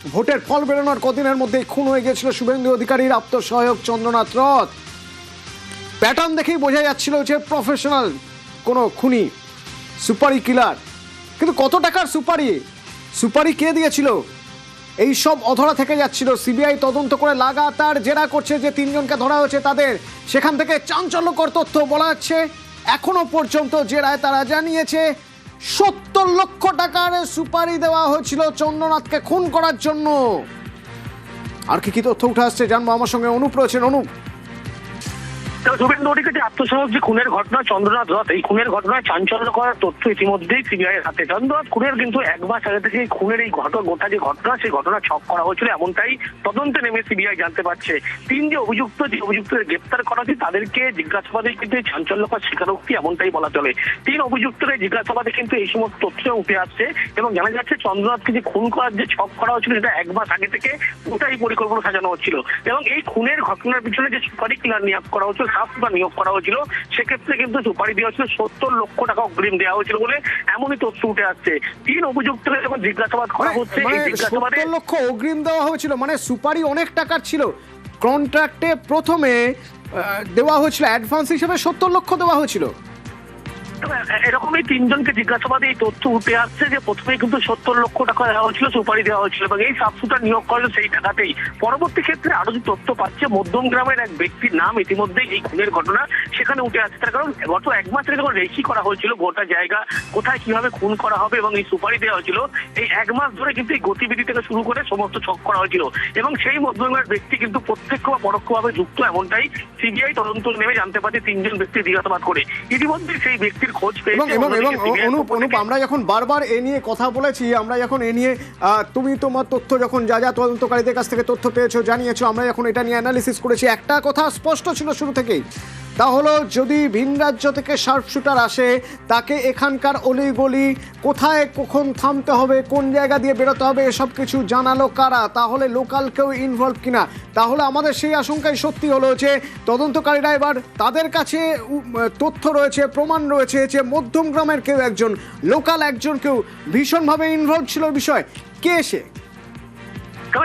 ভোটের ফল বেরোনোর কদিনের মধ্যেই খুন হয়ে গিয়েছিল শুভেন্দু অধিকারীর আপ্তসহায়ক চন্দ্রনাথ রথ। প্যাটার্ন দেখেই বোঝা যাচ্ছিল যে প্রফেশনাল কোনো খুনি, সুপারি কিলার। কিন্তু কত টাকার সুপারি কে দিয়েছিল এই সব অধরা থেকে যাচ্ছিল। সিবিআই তদন্ত করে লাগাতার জেরা করছে, যে তিনজনকে ধরা হয়েছে তাদের সেখান থেকে চাঞ্চল্যকর তথ্য বলা যাচ্ছে। এখনো পর্যন্ত জেরায় তারা জানিয়েছে 70 লক্ষ টাকার সুপারি দেওয়া হয়েছিল চন্দ্রনাথকে খুন করার জন্য। আর কি তথ্য উঠে আসছে জানবো, আমার সঙ্গে অনুপ রয়েছেন। অনুপ, শুভেন্দু অধিকারী আত্মসহায়ক যে খুনের ঘটনা চন্দ্রনাথ রথ, এই খুনের ঘটনায় চাঞ্চল্য করার তথ্য ইতিমধ্যেই সিবিআই এর হাতে। চন্দ্রনাথ খুনের কিন্তু 1 মাস আগে থেকে খুনের এই গোটা যে ঘটনা, সেই ঘটনা ছক করা হয়েছিল, এমনটাই তদন্তে নেমে সিবিআই জানতে পারছে। যে অভিযুক্তদের গ্রেপ্তার করা হয়েছে তাদেরকে জিজ্ঞাসাবাদে কিন্তু চাঞ্চল্যকর স্বীকারোক্তি, এমনটাই বলা চলে। 3 অভিযুক্তের জিজ্ঞাসাবাদে কিন্তু এই সমস্ত তথ্য উঠে আসছে এবং জানা যাচ্ছে চন্দ্রনাথকে যে খুন করার যে ছক করা হয়েছিল সেটা 1 মাস আগে থেকে গোটাই পরিকল্পনা সাজানো হচ্ছিল। এবং এই খুনের ঘটনার পিছনে যে সুপারি কিলার নিয়োগ করা হয়েছিল, নিয়োগ করা হয়েছিল, সেক্ষেত্রে কিন্তু সুপারি দেওয়া হয়েছিল 70 লক্ষ টাকা অগ্রিম দেওয়া হয়েছিল বলে এমনই তথ্য উঠে আসছে। 3 অভিযুক্তকে যখন জিজ্ঞাসাবাদ করা হচ্ছে, এই জিজ্ঞাসাবাদে 70 লক্ষ অগ্রিম দেওয়া হয়েছিল, মানে সুপারি অনেক টাকার ছিল। কন্ট্রাক্টে প্রথমে দেওয়া হয়েছিল অ্যাডভান্স হিসেবে 70 লক্ষ দেওয়া হয়েছিল। এরকমই 3 জনকে জিজ্ঞাসাবাদে এই তথ্য উঠে আসছে যে প্রথমে কিন্তু 70 লক্ষ টাকা দেওয়া হয়েছিল, সুপারি দেওয়া হয়েছিল এবং এই সাবশুটার নিয়োগ করা সেই টাকাতেই। পরবর্তী ক্ষেত্রে আরো যে তথ্য পাচ্ছে, মধ্যম গ্রামের এক ব্যক্তির নাম ইতিমধ্যে এই খুনের ঘটনা সেখানে উঠে আসছে। তার কারণ গত 1 মাস ধরে যখন রেকি করা হয়েছিল গোটা জায়গা কোথায় কিভাবে খুন করা হবে এবং এই সুপারি দেওয়া হয়েছিল, এই 1 মাস ধরে কিন্তু এই গতিবিধি থেকে শুরু করে সমস্ত ছক করা হয়েছিল এবং সেই মধ্যম গ্রামের ব্যক্তি কিন্তু প্রত্যক্ষ বা পরোক্ষভাবে যুক্ত, এমনটাই সিবিআই তদন্ত নেমে জানতে পারছে 3 জন ব্যক্তি জিজ্ঞাসাবাদ করে। ইতিমধ্যে সেই ব্যক্তির খোঁজ পেয়েছে। এবং অনুপ, আমরা যখন বারবার এ নিয়ে কথা বলেছি, আমরা যখন এ নিয়ে তুমি তোমার তথ্য যখন যা তদন্তকারীদের কাছ থেকে তথ্য পেয়েছো জানিয়েছো, আমরা যখন এটা নিয়ে অ্যানালিসিস করেছি, একটা কথা স্পষ্ট ছিল শুরু থেকেই, তা হলো যদি ভিন রাজ্য থেকে শার্পশুটার আসে তাকে এখানকার অলিগলি কোথায় কখন থামতে হবে, কোন জায়গা দিয়ে বেরোতে হবে, এসব কিছু জানালো কারা? তাহলে লোকাল কেউ ইনভলভ কিনা? তাহলে আমাদের সেই আশঙ্কাই সত্যি হলো যে তদন্তকারীরা এবার তাদের কাছে তথ্য রয়েছে, প্রমাণ রয়েছে যে মধ্যম গ্রামের কেউ একজন, লোকাল একজন কেউ ভীষণভাবে ইনভলভ ছিল বিষয়। কে সে?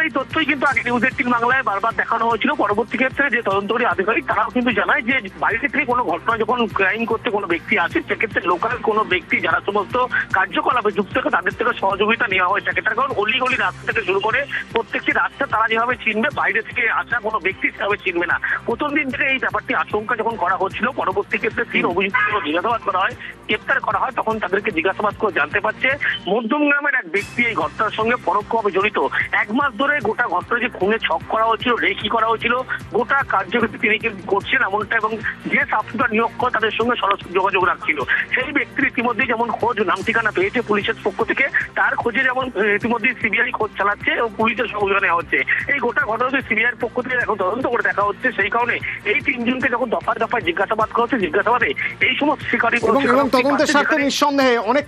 এই তথ্যই কিন্তু আগে নিউজ 18 বাংলায় বারবার দেখানো হয়েছিল। পরবর্তী ক্ষেত্রে যে তদন্তকারী আধিকারিক তারাও কিন্তু জানায় যে বাইরে থেকে কোনো ঘটনা যখন ক্রাইম করতে কোনো ব্যক্তি আসে, সেক্ষেত্রে লোকাল কোনো ব্যক্তি যারা সমস্ত কার্যকলাপে যুক্ত থাকে তাদের থেকে সহযোগিতা নেওয়া হয়ে থাকে। তার কারণ অলিগলি রাস্তা থেকে শুরু করে প্রত্যেকটি রাস্তা তারা যেভাবে চিনবে, বাইরে থেকে আসা কোনো ব্যক্তি সেভাবে চিনবে না। প্রথম দিন থেকে এই ব্যাপারটি আশঙ্কা যখন করা হচ্ছিল, পরবর্তী ক্ষেত্রে 3 অভিযুক্ত জিজ্ঞাসাবাদ করা হয়, গ্রেপ্তার করা হয়, তখন তাদেরকে জিজ্ঞাসাবাদ করে জানতে পারছে মধ্যম গ্রামের এক ব্যক্তি এই ঘটনার সঙ্গে পরোক্ষভাবে জড়িত। 1 মাস ধরে গোটা ঘটনা যে খুনে ছক করা হয়েছিল, রেকি করা হয়েছিল, গোটা কার্যক্ষেত্রে তিনি করছেন এমনটা, এবং যে সাবশুটার নিয়োগ করে তাদের সঙ্গে সরাসরি যোগাযোগ রাখছিল। সেই ব্যক্তির ইতিমধ্যেই যেমন খোঁজ, নাম ঠিকানা পেয়েছে পুলিশের পক্ষ থেকে, তার খোঁজে যেমন ইতিমধ্যেই সিবিআই খোঁজ চালাচ্ছে এবং পুলিশের সহযোগিতা নেওয়া হচ্ছে। এই গোটা ঘটনাকে সিবিআইয়ের পক্ষ থেকে এখন তদন্ত করে দেখা হচ্ছে। সেই কারণে এই 3 জনকে যখন দফায় দফায় জিজ্ঞাসাবাদ করা হচ্ছে, জিজ্ঞাসাবাদে এই সমস্ত শিকারী এবং তদন্তের স্বার্থে নিঃসন্দেহে অনেক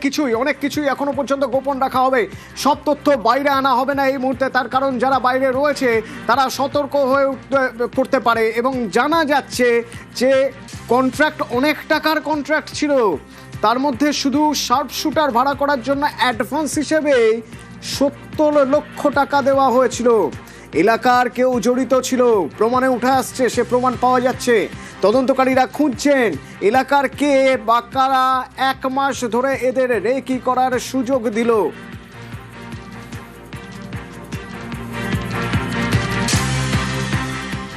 কিছুই এখনো পর্যন্ত গোপন রাখা হবে। সব তথ্য বাইরে আনা হবে না এই মুহূর্তে, তার কারণ যারা বাইরে রয়েছে তারা সতর্ক হয়ে পড়তে পারে। এবং জানা যাচ্ছে যে কন্ট্রাক্ট অনেক টাকার কন্ট্রাক্ট ছিল, তার মধ্যে শুধু শার্পশুটার ভাড়া করার জন্য অ্যাডভান্স হিসেবে 70 লক্ষ টাকা দেওয়া হয়েছিল। এলাকার কেউ জড়িত ছিল, প্রমাণে উঠে আসছে, সে প্রমাণ পাওয়া যাচ্ছে। তদন্তকারীরা খুঁজছেন এলাকার কে বা কারা 1 মাস ধরে এদের রেকি করার সুযোগ দিল।